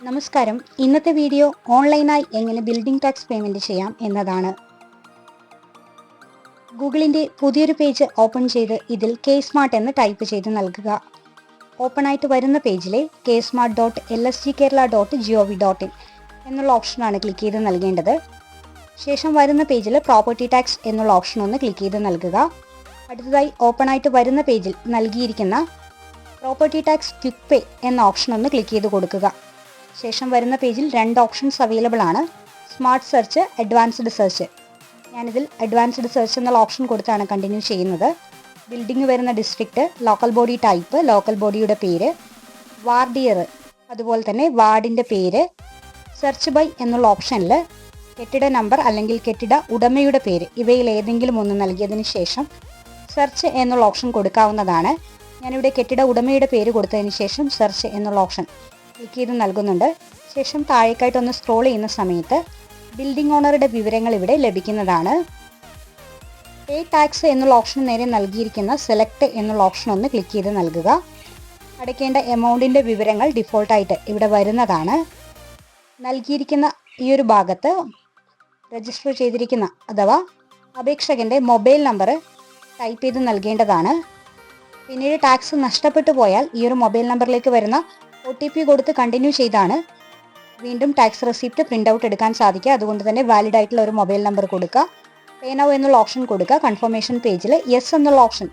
നമസ്കാരം. ഇന്നത്തെ വീഡിയോ ഓൺലൈനായി എങ്ങനെ ബിൽഡിംഗ് ടാക്സ് പേയ്മെന്റ് ചെയ്യാം എന്നതാണ്. ഗൂഗിളിന്റെ പുതിയൊരു പേജ് ഓപ്പൺ ചെയ്ത് ഇതിൽ KSmart എന്ന് ടൈപ്പ് ചെയ്ത് നൽകുക. ഓപ്പൺ ആയിട്ട് വരുന്ന പേജിലെ ksmart.lsgkerala.gov.in എന്നുള്ള ഓപ്ഷനാണ് ക്ലിക്ക് ചെയ്ത് നൽകേണ്ടത്. ശേഷം വരുന്ന പേജിൽ പ്രോപ്പർട്ടി ടാക്സ് എന്നുള്ള ഓപ്ഷൻ ഒന്ന് ക്ലിക്ക് ചെയ്ത് നൽകുക. അടുത്തതായി ഓപ്പൺ ആയിട്ട് വരുന്ന പേജിൽ നൽകിയിരിക്കുന്ന പ്രോപ്പർട്ടി ടാക്സ് ക്വിക്ക് പേ എന്ന ഓപ്ഷൻ ഒന്ന് ക്ലിക്ക് ചെയ്ത് കൊടുക്കുക. ശേഷം വരുന്ന പേജിൽ രണ്ട് ഓപ്ഷൻസ് അവൈലബിൾ ആണ്: സ്മാർട്ട് സെർച്ച്, അഡ്വാൻസ്ഡ് സെർച്ച്. ഞാനിതിൽ അഡ്വാൻസ്ഡ് സെർച്ച് എന്നുള്ള ഓപ്ഷൻ കൊടുത്താണ് കണ്ടിന്യൂ ചെയ്യുന്നത്. ബിൽഡിംഗ് വരുന്ന district, local body type, local ബോഡിയുടെ പേര്, വാർഡ് ഇയർ, അതുപോലെ തന്നെ വാർഡിൻ്റെ പേര്. സെർച്ച് ബൈ എന്നുള്ള ഓപ്ഷനിൽ കെട്ടിട നമ്പർ അല്ലെങ്കിൽ കെട്ടിട ഉടമയുടെ പേര് ഇവയിൽ ഏതെങ്കിലും ഒന്ന് നൽകിയതിന് ശേഷം സെർച്ച് എന്നുള്ള ഓപ്ഷൻ കൊടുക്കാവുന്നതാണ്. ഞാനിവിടെ കെട്ടിട ഉടമയുടെ പേര് കൊടുത്തതിന് ശേഷം സെർച്ച് എന്നുള്ള ഓപ്ഷൻ ക്ലിക്ക് ചെയ്ത് നൽകുന്നുണ്ട്. ശേഷം താഴേക്കായിട്ടൊന്ന് സ്ക്രോൾ ചെയ്യുന്ന സമയത്ത് ബിൽഡിംഗ് ഓണറുടെ വിവരങ്ങൾ ഇവിടെ ലഭിക്കുന്നതാണ്. പേ ടാക്സ് എന്നുള്ള ഓപ്ഷൻ നേരെ നൽകിയിരിക്കുന്ന സെലക്ട് എന്നുള്ള ഓപ്ഷൻ ഒന്ന് ക്ലിക്ക് ചെയ്ത് നൽകുക. അടയ്ക്കേണ്ട എമൗണ്ടിൻ്റെ വിവരങ്ങൾ ഡിഫോൾട്ടായിട്ട് ഇവിടെ വരുന്നതാണ്. നൽകിയിരിക്കുന്ന ഈ ഒരു ഭാഗത്ത് രജിസ്റ്റർ ചെയ്തിരിക്കുന്ന അഥവാ അപേക്ഷകൻ്റെ മൊബൈൽ നമ്പർ ടൈപ്പ് ചെയ്ത് നൽകേണ്ടതാണ്. പിന്നീട് ടാക്സ് നഷ്ടപ്പെട്ടു പോയാൽ ഈ ഒരു മൊബൈൽ നമ്പറിലേക്ക് വരുന്ന OTP കൊടുത്ത് കണ്ടിന്യൂ ചെയ്താണ് വീണ്ടും ടാക്സ് റെസിപ്റ്റ് പ്രിൻ്റ് ഔട്ട് എടുക്കാൻ സാധിക്കുക. അതുകൊണ്ട് തന്നെ വാലിഡ് ആയിട്ടുള്ള ഒരു മൊബൈൽ നമ്പർ കൊടുക്കുക. പേ നൗ എന്നുള്ള ഓപ്ഷൻ കൊടുക്കുക. കൺഫർമേഷൻ പേജിൽ യെസ് എന്നുള്ള ഓപ്ഷൻ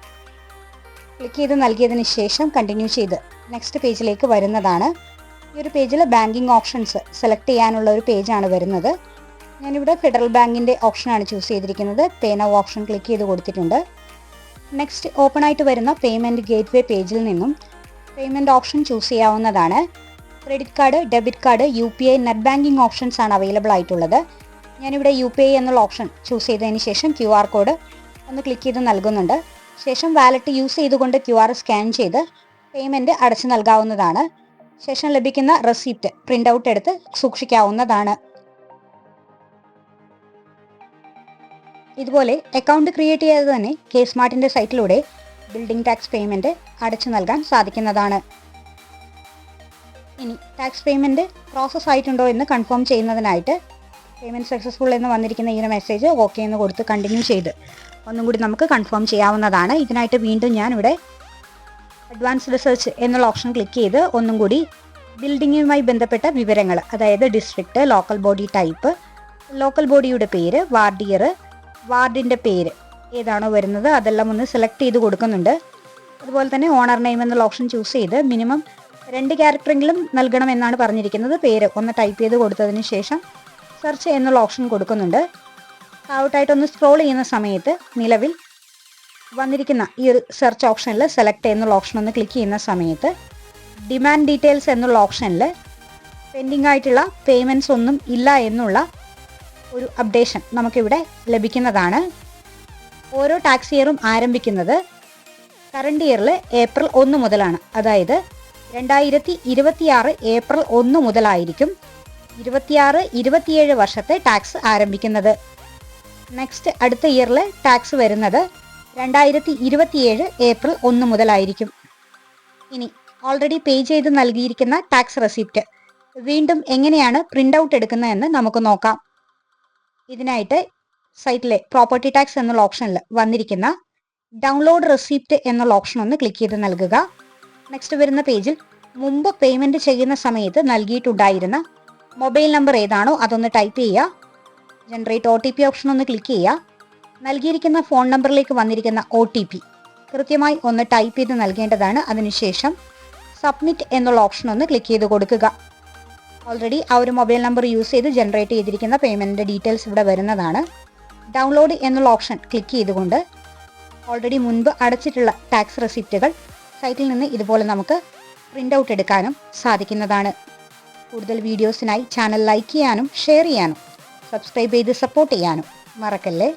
ക്ലിക്ക് ചെയ്ത് നൽകിയതിന് ശേഷം കണ്ടിന്യൂ ചെയ്ത് നെക്സ്റ്റ് പേജിലേക്ക് വരുന്നതാണ്. ഈ ഒരു പേജിൽ ബാങ്കിങ് ഓപ്ഷൻസ് സെലക്ട് ചെയ്യാനുള്ള ഒരു പേജാണ് വരുന്നത്. ഞാനിവിടെ ഫെഡറൽ ബാങ്കിൻ്റെ ഓപ്ഷനാണ് ചൂസ് ചെയ്തിരിക്കുന്നത്. പേ നൗ ഓപ്ഷൻ ക്ലിക്ക് ചെയ്ത് കൊടുത്തിട്ടുണ്ട്. നെക്സ്റ്റ് ഓപ്പൺ ആയിട്ട് വരുന്ന പേയ്മെൻറ്റ് ഗേറ്റ്വേ പേജിൽ നിന്നും പേയ്മെൻറ്റ് ഓപ്ഷൻ ചൂസ് ചെയ്യാവുന്നതാണ്. Credit card, debit card, UPI, net banking options ആണ് അവൈലബിൾ ആയിട്ടുള്ളത്. ഞാനിവിടെ UPI എന്നുള്ള ഓപ്ഷൻ ചൂസ് ചെയ്തതിന് ശേഷം QR കോഡ് ഒന്ന് ക്ലിക്ക് ചെയ്ത് നൽകുന്നുണ്ട്. ശേഷം വാലറ്റ് യൂസ് ചെയ്തുകൊണ്ട് QR സ്കാൻ ചെയ്ത് പേയ്മെൻറ്റ് അടച്ചു നൽകാവുന്നതാണ്. ശേഷം ലഭിക്കുന്ന റെസിപ്റ്റ് പ്രിൻ്റ് ഔട്ട് എടുത്ത് സൂക്ഷിക്കാവുന്നതാണ്. ഇതുപോലെ അക്കൗണ്ട് ക്രിയേറ്റ് ചെയ്യാതെ തന്നെ KSmartൻ്റെ സൈറ്റിലൂടെ ബിൽഡിംഗ് ടാക്സ് പേയ്മെൻറ്റ് അടച്ചു നൽകാൻ സാധിക്കുന്നതാണ്. ഇനി ടാക്സ് പേയ്മെൻറ്റ് പ്രോസസ് ആയിട്ടുണ്ടോ എന്ന് കൺഫേം ചെയ്യുന്നതിനായിട്ട് പേയ്മെൻറ്റ് സക്സസ്ഫുൾ എന്ന് വന്നിരിക്കുന്ന ഈ ഒരു മെസ്സേജ് ഓക്കെ എന്ന് കൊടുത്ത് കണ്ടിന്യൂ ചെയ്ത് ഒന്നും കൂടി നമുക്ക് കൺഫേം ചെയ്യാവുന്നതാണ്. ഇതിനായിട്ട് വീണ്ടും ഞാനിവിടെ അഡ്വാൻസ്ഡ് സെർച്ച് എന്നുള്ള ഓപ്ഷൻ ക്ലിക്ക് ചെയ്ത് ഒന്നും കൂടി ബിൽഡിങ്ങുമായി ബന്ധപ്പെട്ട വിവരങ്ങൾ, അതായത് district, local body type, local ബോഡിയുടെ പേര്, വാർഡ് ഇയർ, വാർഡിൻ്റെ പേര് ഏതാണോ വരുന്നത് അതെല്ലാം ഒന്ന് സെലക്ട് ചെയ്ത് കൊടുക്കുന്നുണ്ട്. അതുപോലെ തന്നെ ഓണർ നെയിം എന്നുള്ള ഓപ്ഷൻ ചൂസ് ചെയ്ത് മിനിമം 2 ക്യാരക്ടറെങ്കിലും നൽകണമെന്നാണ് പറഞ്ഞിരിക്കുന്നത്. പേര് ഒന്ന് ടൈപ്പ് ചെയ്ത് കൊടുത്തതിന് ശേഷം സെർച്ച് എന്നുള്ള ഓപ്ഷൻ കൊടുക്കുന്നുണ്ട്. താഴോട്ടായിട്ടൊന്ന് സ്ക്രോൾ ചെയ്യുന്ന സമയത്ത് നിലവിൽ വന്നിരിക്കുന്ന ഈ ഒരു സെർച്ച് ഓപ്ഷനിൽ സെലക്ട് എന്നുള്ള ഓപ്ഷൻ ഒന്ന് ക്ലിക്ക് ചെയ്യുന്ന സമയത്ത് ഡിമാൻഡ് ഡീറ്റെയിൽസ് എന്നുള്ള ഓപ്ഷനിൽ പെൻഡിങ് ആയിട്ടുള്ള പേയ്മെൻറ്റ്സ് ഒന്നും ഇല്ല എന്നുള്ള ഒരു അപ്ഡേഷൻ നമുക്കിവിടെ ലഭിക്കുന്നതാണ്. ഓരോ ടാക്സ് ഇയറും ആരംഭിക്കുന്നത് കറണ്ട് ഇയറിൽ ഏപ്രിൽ 1 മുതലാണ്. അതായത് 2026 ഏപ്രിൽ 1 മുതലായിരിക്കും 26-27 വർഷത്തെ ടാക്സ് ആരംഭിക്കുന്നത്. നെക്സ്റ്റ് അടുത്ത ഇയറിൽ ടാക്സ് വരുന്നത് 2027 ഏപ്രിൽ 1 മുതലായിരിക്കും. ഇനി ഓൾറെഡി പേ ചെയ്ത് നൽകിയിരിക്കുന്ന ടാക്സ് റെസിപ്റ്റ് വീണ്ടും എങ്ങനെയാണ് പ്രിൻ്റ് ഔട്ട് എടുക്കുന്നതെന്ന് നമുക്ക് നോക്കാം. ഇതിനായിട്ട് സൈറ്റിലെ പ്രോപ്പർട്ടി ടാക്സ് എന്നുള്ള ഓപ്ഷനിൽ വന്നിരിക്കുന്ന ഡൗൺലോഡ് റെസിപ്റ്റ് എന്നുള്ള ഓപ്ഷൻ ഒന്ന് ക്ലിക്ക് ചെയ്ത് നൽകുക. നെക്സ്റ്റ് വരുന്ന പേജിൽ മുമ്പ് പേയ്മെൻറ്റ് ചെയ്യുന്ന സമയത്ത് നൽകിയിട്ടുണ്ടായിരുന്ന മൊബൈൽ നമ്പർ ഏതാണോ അതൊന്ന് ടൈപ്പ് ചെയ്യുക. ജനറേറ്റ് OTP ഓപ്ഷൻ ഒന്ന് ക്ലിക്ക് ചെയ്യുക. നൽകിയിരിക്കുന്ന ഫോൺ നമ്പറിലേക്ക് വന്നിരിക്കുന്ന OTP കൃത്യമായി ഒന്ന് ടൈപ്പ് ചെയ്ത് നൽകേണ്ടതാണ്. അതിനുശേഷം സബ്മിറ്റ് എന്നുള്ള ഓപ്ഷൻ ഒന്ന് ക്ലിക്ക് ചെയ്ത് കൊടുക്കുക. ഓൾറെഡി ആ ഒരു മൊബൈൽ നമ്പർ യൂസ് ചെയ്ത് ജനറേറ്റ് ചെയ്തിരിക്കുന്ന പേയ്മെൻറ്റിൻ്റെ ഡീറ്റെയിൽസ് ഇവിടെ വരുന്നതാണ്. ഡൗൺലോഡ് എന്നുള്ള ഓപ്ഷൻ ക്ലിക്ക് ചെയ്തുകൊണ്ട് ഓൾറെഡി മുൻപ് അടച്ചിട്ടുള്ള ടാക്സ് റെസിപ്റ്റുകൾ സൈറ്റിൽ നിന്ന് ഇതുപോലെ നമുക്ക് പ്രിൻ്റ് ഔട്ട് എടുക്കാനും സാധിക്കുന്നതാണ്. കൂടുതൽ വീഡിയോസിനായി ചാനൽ ലൈക്ക് ചെയ്യാനും ഷെയർ ചെയ്യാനും സബ്സ്ക്രൈബ് ചെയ്ത് സപ്പോർട്ട് ചെയ്യാനും മറക്കല്ലേ.